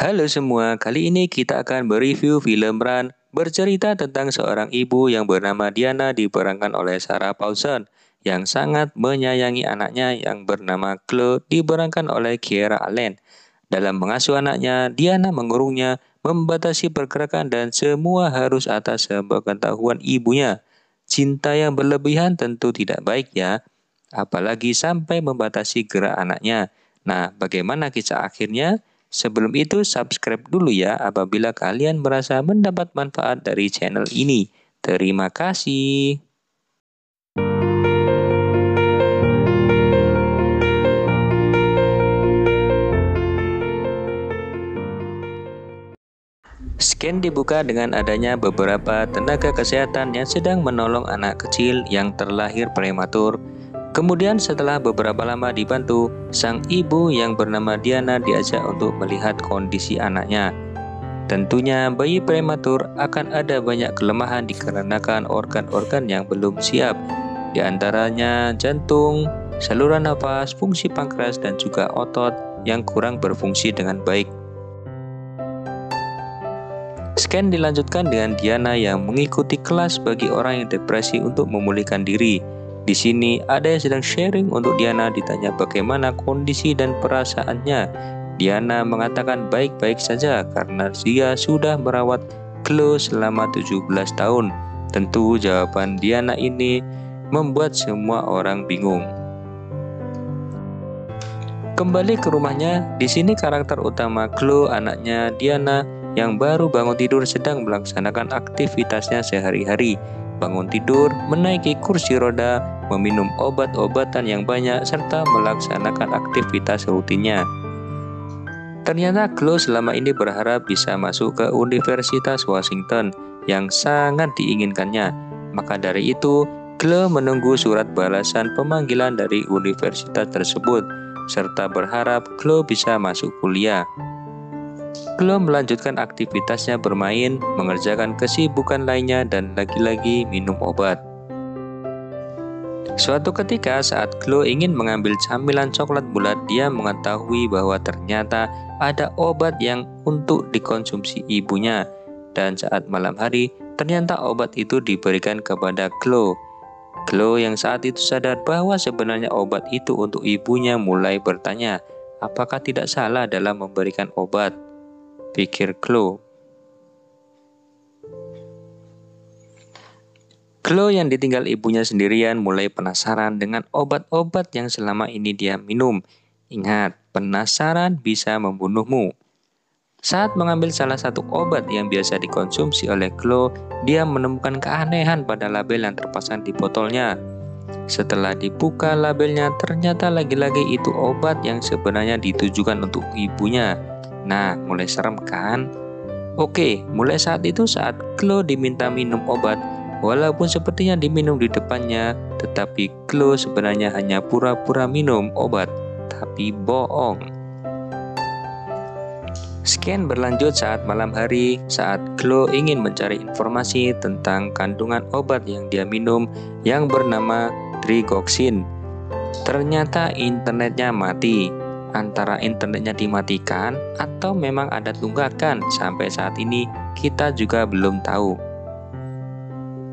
Halo semua, kali ini kita akan mereview film Run, bercerita tentang seorang ibu yang bernama Diana diperankan oleh Sarah Paulson yang sangat menyayangi anaknya yang bernama Chloe diperankan oleh Kiera Allen. Dalam mengasuh anaknya, Diana mengurungnya, membatasi pergerakan dan semua harus atas sepengetahuan ibunya. Cinta yang berlebihan tentu tidak baik ya, apalagi sampai membatasi gerak anaknya. Nah, bagaimana kisah akhirnya? Sebelum itu, subscribe dulu ya apabila kalian merasa mendapat manfaat dari channel ini. Terima kasih. Scan dibuka dengan adanya beberapa tenaga kesehatan yang sedang menolong anak kecil yang terlahir prematur. Kemudian setelah beberapa lama dibantu, sang ibu yang bernama Diana diajak untuk melihat kondisi anaknya. Tentunya bayi prematur akan ada banyak kelemahan dikarenakan organ-organ yang belum siap, di antaranya jantung, saluran nafas, fungsi pankreas, dan juga otot yang kurang berfungsi dengan baik. Scan dilanjutkan dengan Diana yang mengikuti kelas bagi orang yang depresi untuk memulihkan diri. Di sini ada yang sedang sharing untuk Diana ditanya bagaimana kondisi dan perasaannya. Diana mengatakan baik-baik saja karena dia sudah merawat Chloe selama 17 tahun. Tentu jawaban Diana ini membuat semua orang bingung. Kembali ke rumahnya, di sini karakter utama Chloe, anaknya Diana yang baru bangun tidur, sedang melaksanakan aktivitasnya sehari-hari. Bangun tidur, menaiki kursi roda, meminum obat-obatan yang banyak, serta melaksanakan aktivitas rutinnya. Ternyata Chloe selama ini berharap bisa masuk ke Universitas Washington yang sangat diinginkannya. Maka dari itu, Chloe menunggu surat balasan pemanggilan dari universitas tersebut, serta berharap Chloe bisa masuk kuliah. Chloe melanjutkan aktivitasnya bermain, mengerjakan kesibukan lainnya, dan lagi-lagi minum obat. Suatu ketika saat Chloe ingin mengambil camilan coklat bulat, dia mengetahui bahwa ternyata ada obat yang untuk dikonsumsi ibunya. Dan saat malam hari, ternyata obat itu diberikan kepada Chloe. Chloe yang saat itu sadar bahwa sebenarnya obat itu untuk ibunya mulai bertanya, apakah tidak salah dalam memberikan obat? Pikir Chloe. Chloe yang ditinggal ibunya sendirian mulai penasaran dengan obat-obat yang selama ini dia minum. Ingat, penasaran bisa membunuhmu. Saat mengambil salah satu obat yang biasa dikonsumsi oleh Chloe, dia menemukan keanehan pada label yang terpasang di botolnya. Setelah dibuka labelnya, ternyata lagi-lagi itu obat yang sebenarnya ditujukan untuk ibunya. Nah, mulai serem kan? Oke, mulai saat itu saat Chloe diminta minum obat, walaupun sepertinya diminum di depannya, tetapi Chloe sebenarnya hanya pura-pura minum obat, tapi bohong. Scan berlanjut saat malam hari, saat Chloe ingin mencari informasi tentang kandungan obat yang dia minum yang bernama Trigoxin. Ternyata internetnya mati. Antara internetnya dimatikan atau memang ada tunggakan, sampai saat ini kita juga belum tahu.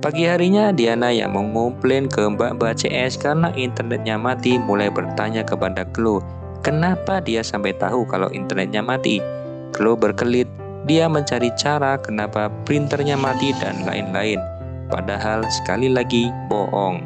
Pagi harinya Diana yang mengomplain ke Mbak-mbak CS karena internetnya mati mulai bertanya kepada Chloe, kenapa dia sampai tahu kalau internetnya mati. Chloe berkelit, dia mencari cara kenapa printernya mati dan lain-lain. Padahal sekali lagi bohong.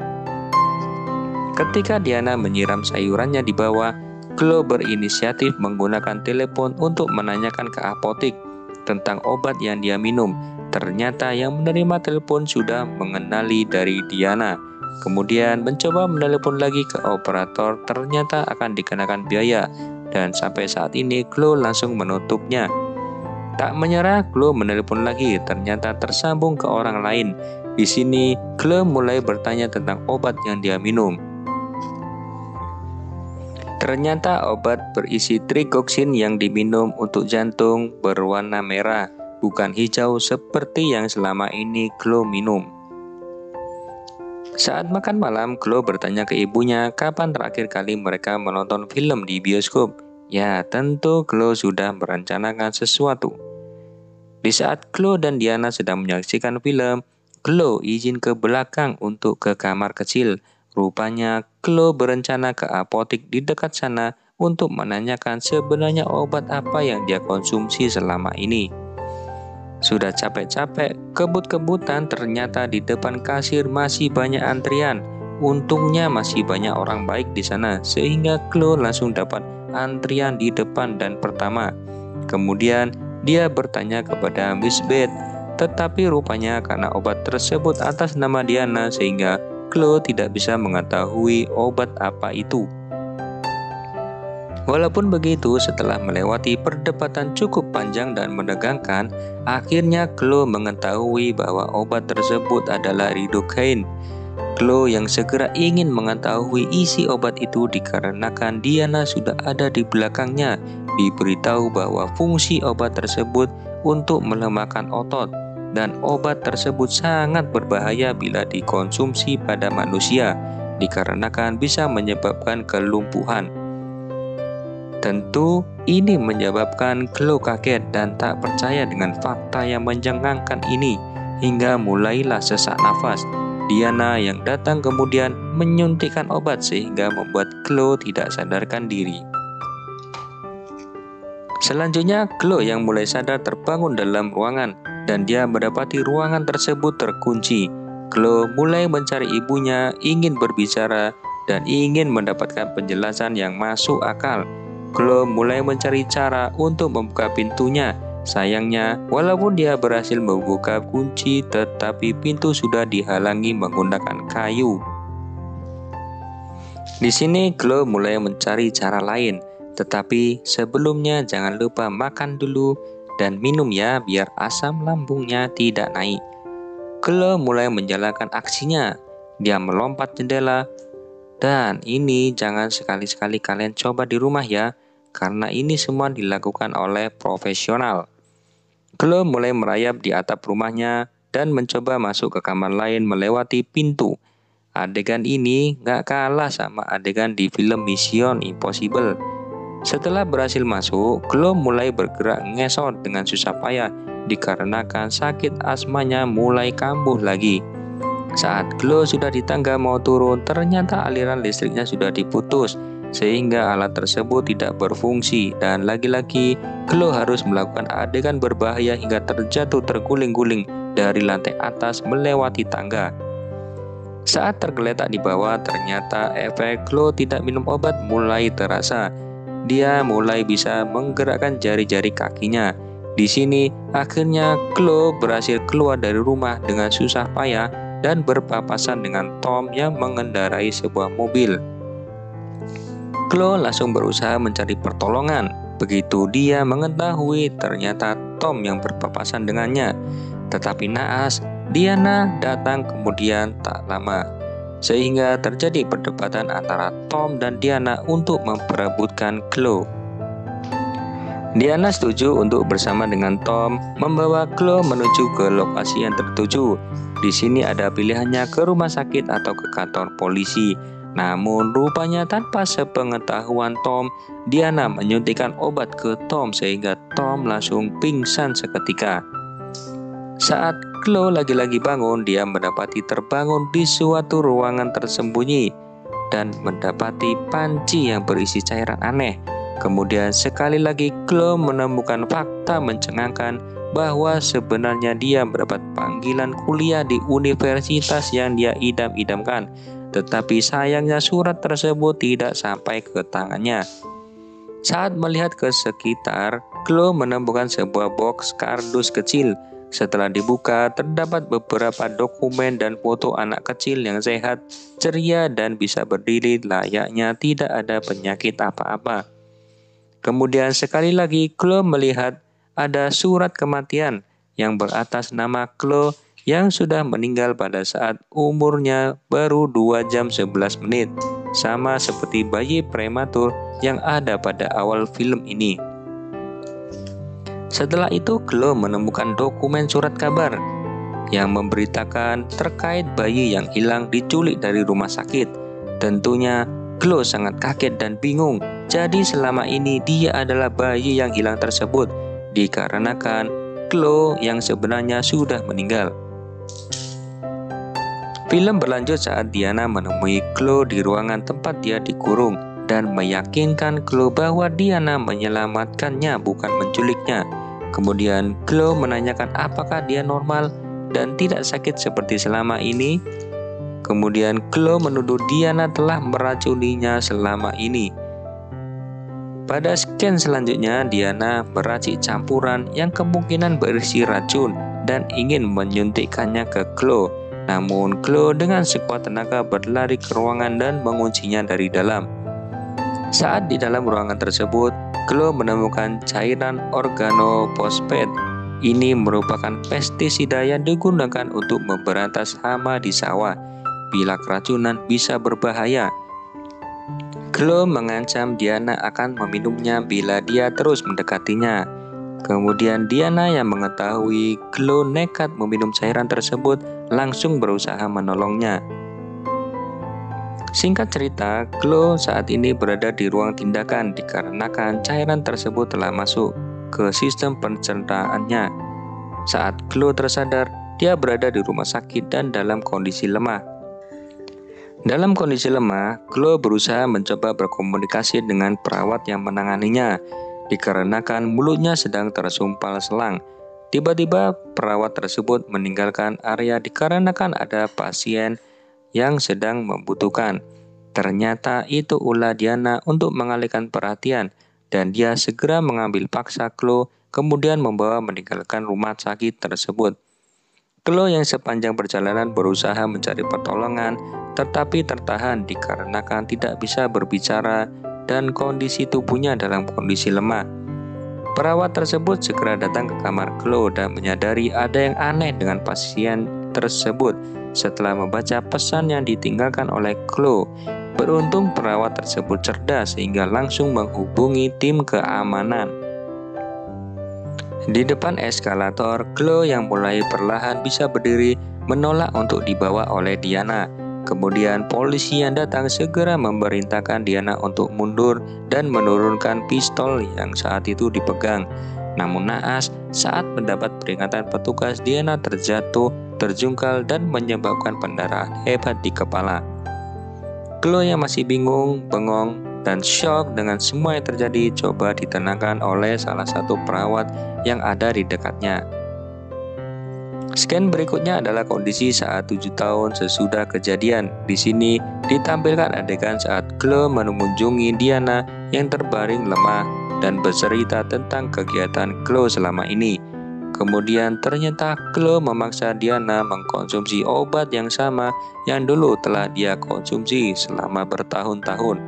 Ketika Diana menyiram sayurannya di bawah, Chloe berinisiatif menggunakan telepon untuk menanyakan ke apotek tentang obat yang dia minum. Ternyata yang menerima telepon sudah mengenali dari Diana. Kemudian mencoba menelepon lagi ke operator, ternyata akan dikenakan biaya. Dan sampai saat ini Chloe langsung menutupnya. Tak menyerah, Chloe menelepon lagi, ternyata tersambung ke orang lain. Di sini Chloe mulai bertanya tentang obat yang dia minum. Ternyata obat berisi Trigoxin yang diminum untuk jantung berwarna merah, bukan hijau seperti yang selama ini Chloe minum. Saat makan malam, Chloe bertanya ke ibunya kapan terakhir kali mereka menonton film di bioskop. Ya, tentu Chloe sudah merencanakan sesuatu. Di saat Chloe dan Diana sedang menyaksikan film, Chloe izin ke belakang untuk ke kamar kecil. Rupanya Chloe berencana ke apotik di dekat sana untuk menanyakan sebenarnya obat apa yang dia konsumsi selama ini. Sudah capek-capek, kebut-kebutan ternyata di depan kasir masih banyak antrian. Untungnya masih banyak orang baik di sana, sehingga Chloe langsung dapat antrian di depan dan pertama. Kemudian dia bertanya kepada Miss Beth, tetapi rupanya karena obat tersebut atas nama Diana sehingga Chloe tidak bisa mengetahui obat apa itu. Walaupun begitu, setelah melewati perdebatan cukup panjang dan menegangkan, akhirnya Chloe mengetahui bahwa obat tersebut adalah lidocaine. Chloe yang segera ingin mengetahui isi obat itu dikarenakan Diana sudah ada di belakangnya, diberitahu bahwa fungsi obat tersebut untuk melemahkan otot, dan obat tersebut sangat berbahaya bila dikonsumsi pada manusia, dikarenakan bisa menyebabkan kelumpuhan. Tentu ini menyebabkan Chloe kaget dan tak percaya dengan fakta yang mencengangkan ini, hingga mulailah sesak nafas. Diana yang datang kemudian menyuntikkan obat sehingga membuat Chloe tidak sadarkan diri. Selanjutnya Chloe yang mulai sadar terbangun dalam ruangan dan dia mendapati ruangan tersebut terkunci. Chloe mulai mencari ibunya, ingin berbicara dan ingin mendapatkan penjelasan yang masuk akal. Chloe mulai mencari cara untuk membuka pintunya. Sayangnya, walaupun dia berhasil membuka kunci, tetapi pintu sudah dihalangi menggunakan kayu. Di sini Chloe mulai mencari cara lain, tetapi sebelumnya jangan lupa makan dulu dan minum ya, biar asam lambungnya tidak naik. Chloe mulai menjalankan aksinya. Dia melompat jendela, dan ini jangan sekali-sekali kalian coba di rumah ya, karena ini semua dilakukan oleh profesional. Chloe mulai merayap di atap rumahnya dan mencoba masuk ke kamar lain melewati pintu. Adegan ini gak kalah sama adegan di film Mission Impossible. Setelah berhasil masuk, Chloe mulai bergerak ngesot dengan susah payah dikarenakan sakit asmanya mulai kambuh lagi. Saat Chloe sudah di tangga mau turun, ternyata aliran listriknya sudah diputus, sehingga alat tersebut tidak berfungsi dan lagi-lagi Chloe harus melakukan adegan berbahaya hingga terjatuh terguling-guling dari lantai atas melewati tangga. Saat tergeletak di bawah, ternyata efek Chloe tidak minum obat mulai terasa. Dia mulai bisa menggerakkan jari-jari kakinya. Di sini akhirnya Chloe berhasil keluar dari rumah dengan susah payah dan berpapasan dengan Tom yang mengendarai sebuah mobil. Chloe langsung berusaha mencari pertolongan. Begitu dia mengetahui ternyata Tom yang berpapasan dengannya. Tetapi naas, Diana datang kemudian tak lama, sehingga terjadi perdebatan antara Tom dan Diana untuk memperebutkan Chloe. Diana setuju untuk bersama dengan Tom membawa Chloe menuju ke lokasi yang tertuju. Di sini ada pilihannya ke rumah sakit atau ke kantor polisi. Namun rupanya tanpa sepengetahuan Tom, Diana menyuntikkan obat ke Tom sehingga Tom langsung pingsan seketika. Saat Chloe lagi-lagi bangun, dia mendapati terbangun di suatu ruangan tersembunyi dan mendapati panci yang berisi cairan aneh. Kemudian sekali lagi Chloe menemukan fakta mencengangkan bahwa sebenarnya dia mendapat panggilan kuliah di universitas yang dia idam-idamkan. Tetapi sayangnya surat tersebut tidak sampai ke tangannya. Saat melihat ke sekitar, Chloe menemukan sebuah box kardus kecil. Setelah dibuka, terdapat beberapa dokumen dan foto anak kecil yang sehat, ceria dan bisa berdiri layaknya tidak ada penyakit apa-apa. Kemudian sekali lagi Chloe melihat ada surat kematian yang beratas nama Chloe yang sudah meninggal pada saat umurnya baru 2 jam 11 menit, sama seperti bayi prematur yang ada pada awal film ini. Setelah itu Chloe menemukan dokumen surat kabar yang memberitakan terkait bayi yang hilang diculik dari rumah sakit. Tentunya Chloe sangat kaget dan bingung. Jadi selama ini dia adalah bayi yang hilang tersebut dikarenakan Chloe yang sebenarnya sudah meninggal. Film berlanjut saat Diana menemui Chloe di ruangan tempat dia dikurung dan meyakinkan Chloe bahwa Diana menyelamatkannya, bukan menculiknya. Kemudian Chloe menanyakan apakah dia normal dan tidak sakit seperti selama ini. Kemudian Chloe menuduh Diana telah meracuninya selama ini. Pada scan selanjutnya, Diana meracik campuran yang kemungkinan berisi racun dan ingin menyuntikkannya ke Chloe. Namun Chloe dengan sekuat tenaga berlari ke ruangan dan menguncinya dari dalam. Saat di dalam ruangan tersebut, Chloe menemukan cairan organofosfat. Ini merupakan pestisida yang digunakan untuk memberantas hama di sawah. Bila keracunan bisa berbahaya. Chloe mengancam Diana akan meminumnya bila dia terus mendekatinya. Kemudian Diana yang mengetahui Chloe nekat meminum cairan tersebut langsung berusaha menolongnya. Singkat cerita, Chloe saat ini berada di ruang tindakan dikarenakan cairan tersebut telah masuk ke sistem pencernaannya. Saat Chloe tersadar, dia berada di rumah sakit dan dalam kondisi lemah. Dalam kondisi lemah, Chloe berusaha mencoba berkomunikasi dengan perawat yang menanganinya, dikarenakan mulutnya sedang tersumpal selang. Tiba-tiba perawat tersebut meninggalkan area dikarenakan ada pasien yang sedang membutuhkan. Ternyata itu ulah Diana untuk mengalihkan perhatian, dan dia segera mengambil paksa Chloe kemudian membawa meninggalkan rumah sakit tersebut. Chloe yang sepanjang perjalanan berusaha mencari pertolongan, tetapi tertahan dikarenakan tidak bisa berbicara dan kondisi tubuhnya dalam kondisi lemah. Perawat tersebut segera datang ke kamar Chloe dan menyadari ada yang aneh dengan pasien tersebut setelah membaca pesan yang ditinggalkan oleh Chloe. Beruntung perawat tersebut cerdas sehingga langsung menghubungi tim keamanan. Di depan eskalator, Chloe yang mulai perlahan bisa berdiri menolak untuk dibawa oleh Diana. Kemudian polisi yang datang segera memerintahkan Diana untuk mundur dan menurunkan pistol yang saat itu dipegang. Namun naas, saat mendapat peringatan petugas, Diana terjatuh, terjungkal dan menyebabkan pendarahan hebat di kepala. Chloe yang masih bingung, bengong, dan syok dengan semua yang terjadi coba ditenangkan oleh salah satu perawat yang ada di dekatnya. Scan berikutnya adalah kondisi saat 7 tahun sesudah kejadian. Di sini ditampilkan adegan saat Chloe mengunjungi Diana yang terbaring lemah dan bercerita tentang kegiatan Chloe selama ini. Kemudian ternyata Chloe memaksa Diana mengkonsumsi obat yang sama yang dulu telah dia konsumsi selama bertahun-tahun.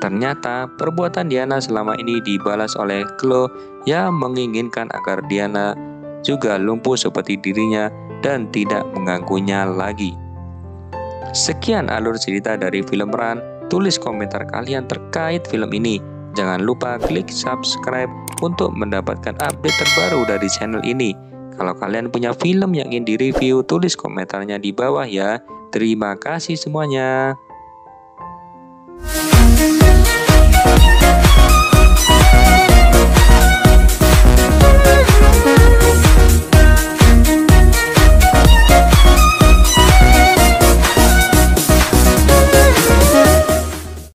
Ternyata perbuatan Diana selama ini dibalas oleh Chloe yang menginginkan agar Diana juga lumpuh seperti dirinya dan tidak mengganggunya lagi. Sekian alur cerita dari film Run. Tulis komentar kalian terkait film ini. Jangan lupa klik subscribe untuk mendapatkan update terbaru dari channel ini. Kalau kalian punya film yang ingin direview, tulis komentarnya di bawah ya. Terima kasih semuanya.